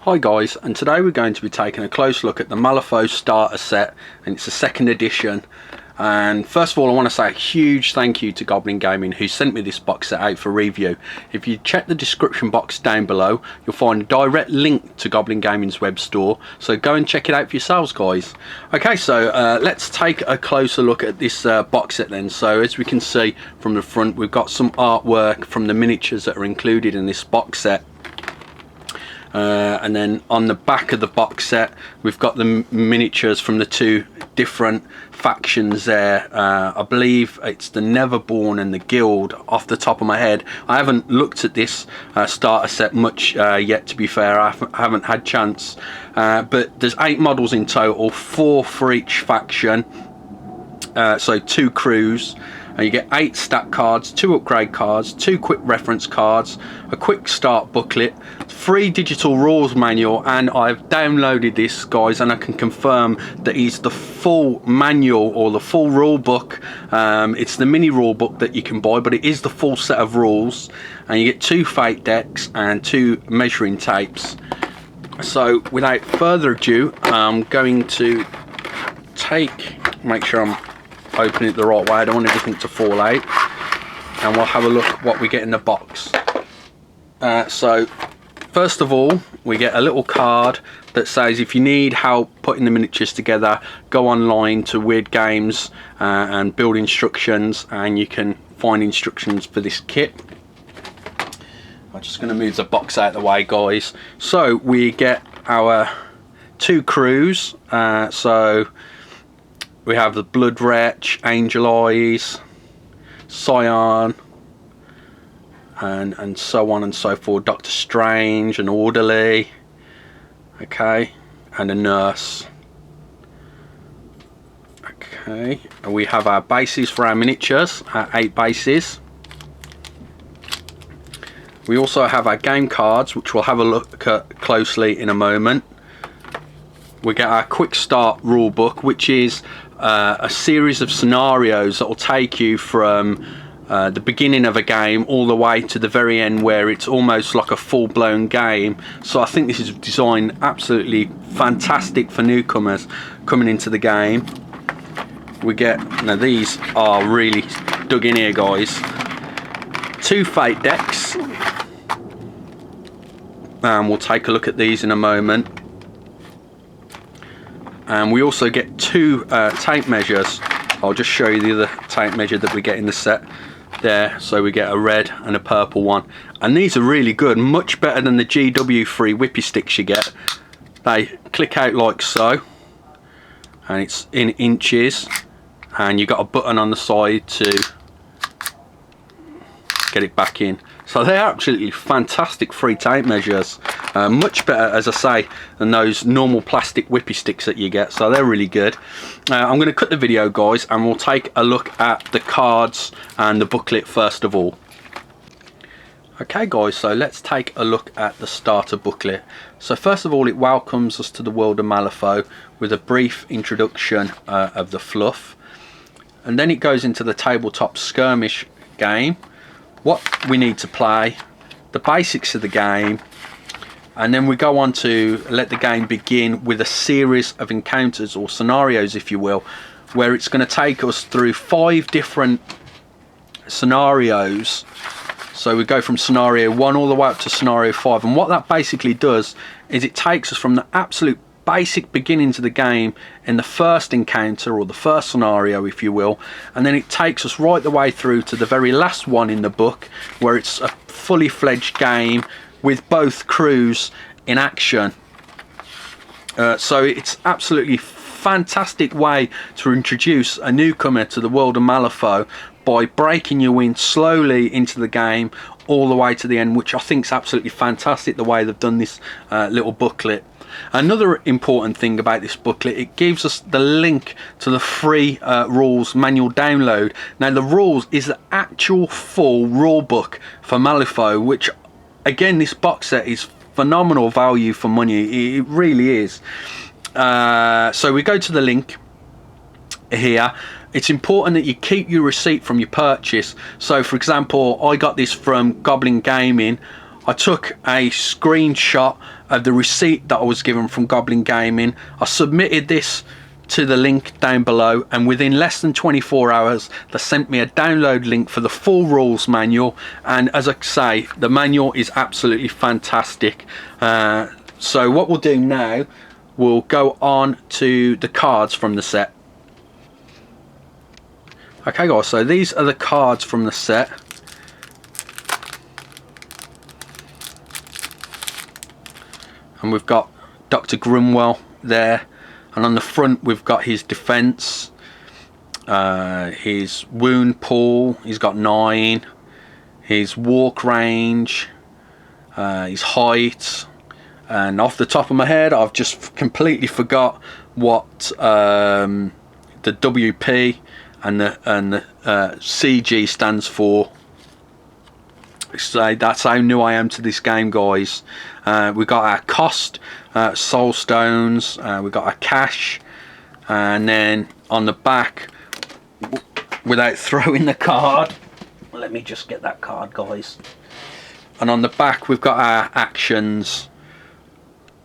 Hi guys, and today we're going to be taking a close look at the Malifaux starter set, and it's a second edition. And first of all, I want to say a huge thank you to Goblin Gaming, who sent me this box set out for review. If you check the description box down below, you'll find a direct link to Goblin Gaming's web store, so go and check it out for yourselves guys. Okay, so let's take a closer look at this box set then. So as we can see from the front, we've got some artwork from the miniatures that are included in this box set. And then on the back of the box set we've got the miniatures from the two different factions there. I believe it's the Neverborn and the Guild off the top of my head. I haven't looked at this starter set much yet, to be fair. I haven't had chance, but there's 8 models in total, 4 for each faction, so 2 crews. You get 8 stat cards, 2 upgrade cards, 2 quick reference cards, a quick start booklet, 3 digital rules manual, and I've downloaded this guys, and I can confirm that it's the full manual or the full rule book. It's the mini rule book that you can buy, but it is the full set of rules, and you get 2 fate decks and 2 measuring tapes. So without further ado, I'm going to make sure I'm open it the right way. I don't want anything to fall out, and we'll have a look what we get in the box. So first of all, we get a little card that says if you need help putting the miniatures together, go online to Weird Games and build instructions, and you can find instructions for this kit. I'm just going to move the box out of the way guys. So we get our 2 crews. So we have the Blood Wretch, Angel Eyes, Scion, and so on and so forth. Doctor Strange, an Orderly, okay, and a Nurse. Okay, and we have our bases for our miniatures, our 8 bases. We also have our game cards, which we'll have a look at closely in a moment. We get our Quickstart Rulebook, which is a series of scenarios that will take you from the beginning of a game all the way to the very end, where it's almost like a full-blown game. So I think this is designed absolutely fantastic for newcomers coming into the game. We get, now these are really dug in here guys, 2 fate decks, and we'll take a look at these in a moment. And we also get 2 tape measures. I'll just show you the other tape measure that we get in the set there. So we get a red and a purple one, and these are really good, much better than the GW3 whippy sticks you get. They click out like so, and it's in inches, and you've got a button on the side to get it back in. So they're absolutely fantastic free tape measures, much better, as I say, than those normal plastic whippy sticks that you get. So they're really good. I'm going to cut the video guys, and we'll take a look at the cards and the booklet first of all. Okay guys, so let's take a look at the starter booklet. So first of all, it welcomes us to the world of Malifaux with a brief introduction of the fluff, and then it goes into the tabletop skirmish game, what we need to play, the basics of the game, and then we go on to let the game begin with a series of encounters or scenarios, if you will, where it's going to take us through 5 different scenarios. So we go from scenario 1 all the way up to scenario 5, and what that basically does is it takes us from the absolute basic beginnings of the game in the first encounter or the first scenario, if you will, and then it takes us right the way through to the very last one in the book, where it's a fully fledged game with both crews in action. So it's absolutely fantastic way to introduce a newcomer to the world of Malifaux by breaking you in slowly into the game all the way to the end, which I think is absolutely fantastic the way they've done this little booklet. Another important thing about this booklet, it gives us the link to the free rules manual download. Now the rules is the actual full rule book for Malifaux, which again, this box set is phenomenal value for money. It really is. So we go to the link here. It's important that you keep your receipt from your purchase. So for example, I got this from Goblin Gaming. I took a screenshot of the receipt that I was given from Goblin Gaming. I submitted this to the link down below, and within less than 24 hours they sent me a download link for the full rules manual. And as I say, the manual is absolutely fantastic. So what we'll do now, we'll go on to the cards from the set. Okay guys, so these are the cards from the set. And we've got Dr. Grimoire there, and on the front we've got his defense, his wound pool, he's got 9, his walk range, his height, and off the top of my head I've just completely forgot what the WP and the CG stands for. So that's how new I am to this game, guys. We got our cost, soul stones, we got our cash, and then on the back, without throwing the card, let me just get that card, guys. And on the back we've got our actions.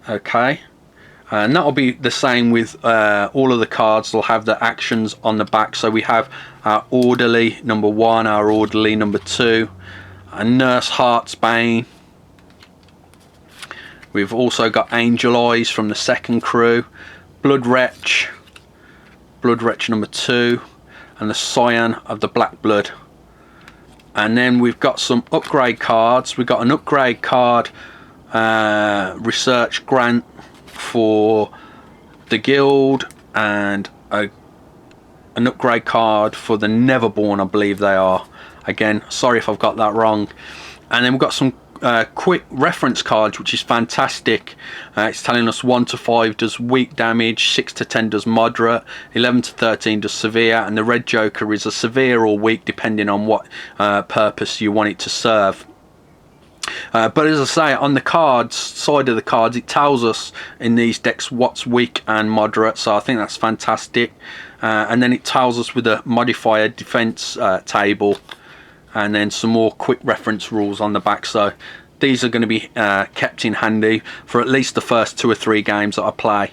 Okay, and that'll be the same with all of the cards. They'll have the actions on the back. So we have our orderly number 1, our orderly number 2, a Nurse Hart's Bane. We've also got Angel Eyes from the second crew, Wretch number 2, and the Scion of the Black Blood. And then we've got some upgrade cards. We've got an upgrade card, research grant for the guild, and an upgrade card for the Neverborn, I believe they are. Again, sorry if I've got that wrong. And then we've got some quick reference cards, which is fantastic. It's telling us 1 to 5 does weak damage, 6 to 10 does moderate, 11 to 13 does severe, and the red joker is a severe or weak depending on what purpose you want it to serve. But as I say, on the cards side of the cards, it tells us in these decks what's weak and moderate, so I think that's fantastic. And then it tells us with a modifier defense table, and then some more quick reference rules on the back. So these are going to be kept in handy for at least the first 2 or 3 games that I play.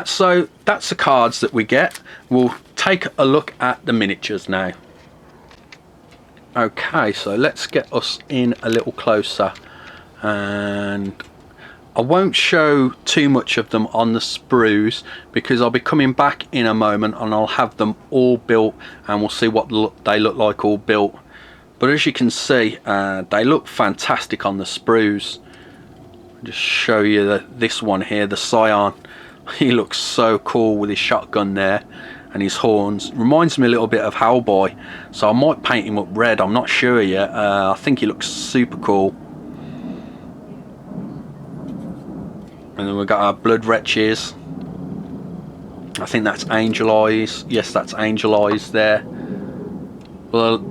So that's the cards that we get. We'll take a look at the miniatures now. Okay, so let's get us in a little closer, and I won't show too much of them on the sprues because I'll be coming back in a moment and I'll have them all built, and we'll see what they look like all built. But as you can see, they look fantastic on the sprues. I'll just show you this one here, the Scion. He looks so cool with his shotgun there and his horns. Reminds me a little bit of Hellboy, so I might paint him up red, I'm not sure yet. I think he looks super cool. And then we've got our Wretches. I think that's Angel Eyes. Yes, that's Angel Eyes there. Well,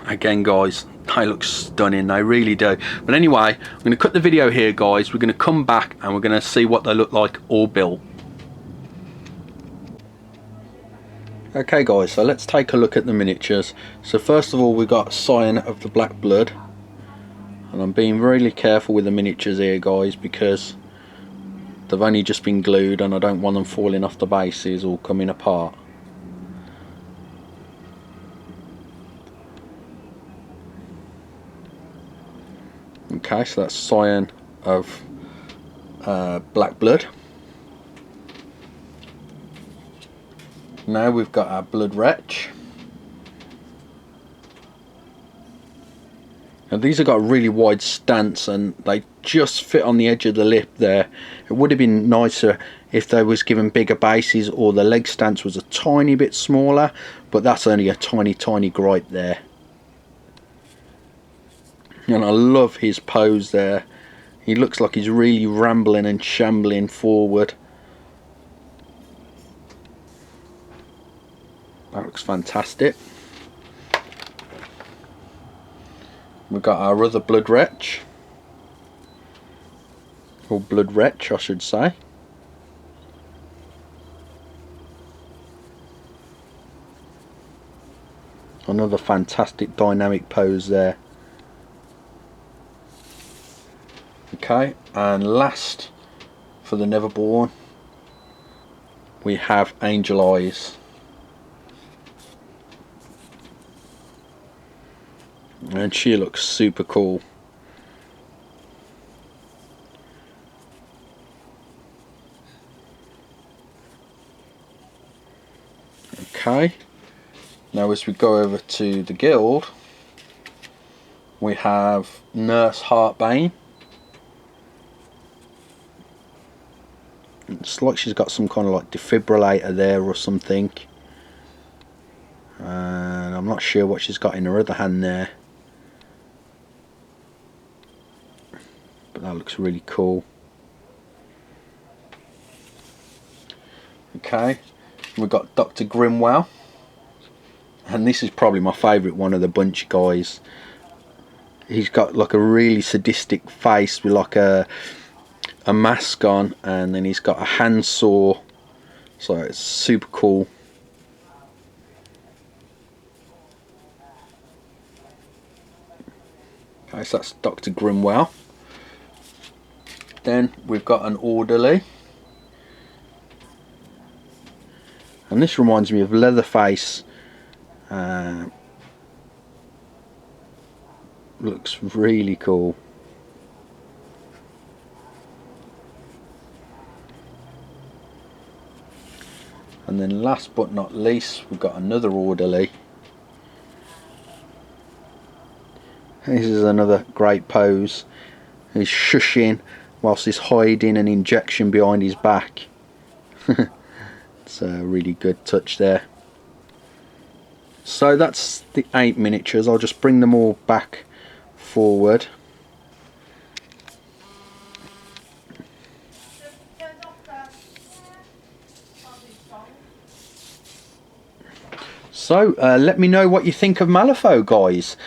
again guys, they look stunning, they really do. But anyway, I'm going to cut the video here, guys. We're going to come back and we're going to see what they look like all built. Okay guys, so let's take a look at the miniatures. So first of all, we've got Scion of the Black Blood, and I'm being really careful with the miniatures here, guys, because they've only just been glued and I don't want them falling off the bases or coming apart. Okay, so that's Scion of Black Blood. Now we've got our Wretch. Now these have got a really wide stance and they just fit on the edge of the lip there. It would have been nicer if they was given bigger bases or the leg stance was a tiny bit smaller, but that's only a tiny gripe there. And I love his pose there. He looks like he's really rambling and shambling forward. That looks fantastic. We've got our other Wretch, or Wretch I should say. Another fantastic dynamic pose there. Okay, and last for the Neverborn, we have Angel Eyes. And she looks super cool. Okay, now as we go over to the guild, we have Nurse Hart Bane. It's like she's got some kind of like defibrillator there or something, and I'm not sure what she's got in her other hand there, but that looks really cool. Okay, we've got Dr. Grimoire, and this is probably my favourite one of the bunch, guys. He's got like a really sadistic face with like a mask on, and then he's got a handsaw, so it's super cool. Okay, so that's Dr. Grimoire. Then we've got an orderly, and this reminds me of Leatherface. Looks really cool. And then last but not least, we've got another orderly. This is another great pose. He's shushing whilst he's hiding an injection behind his back. It's a really good touch there. So that's the 8 miniatures. I'll just bring them all back forward. So let me know what you think of Malifaux, guys.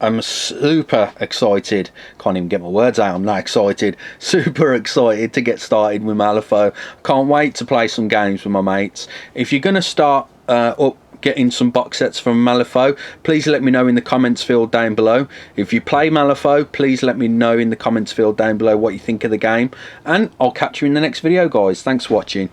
I'm super excited. Can't even get my words out. I'm that excited. Super excited to get started with Malifaux. Can't wait to play some games with my mates. If you're going to start up getting some box sets from Malifaux, please let me know in the comments field down below. If you play Malifaux, please let me know in the comments field down below what you think of the game. And I'll catch you in the next video, guys. Thanks for watching.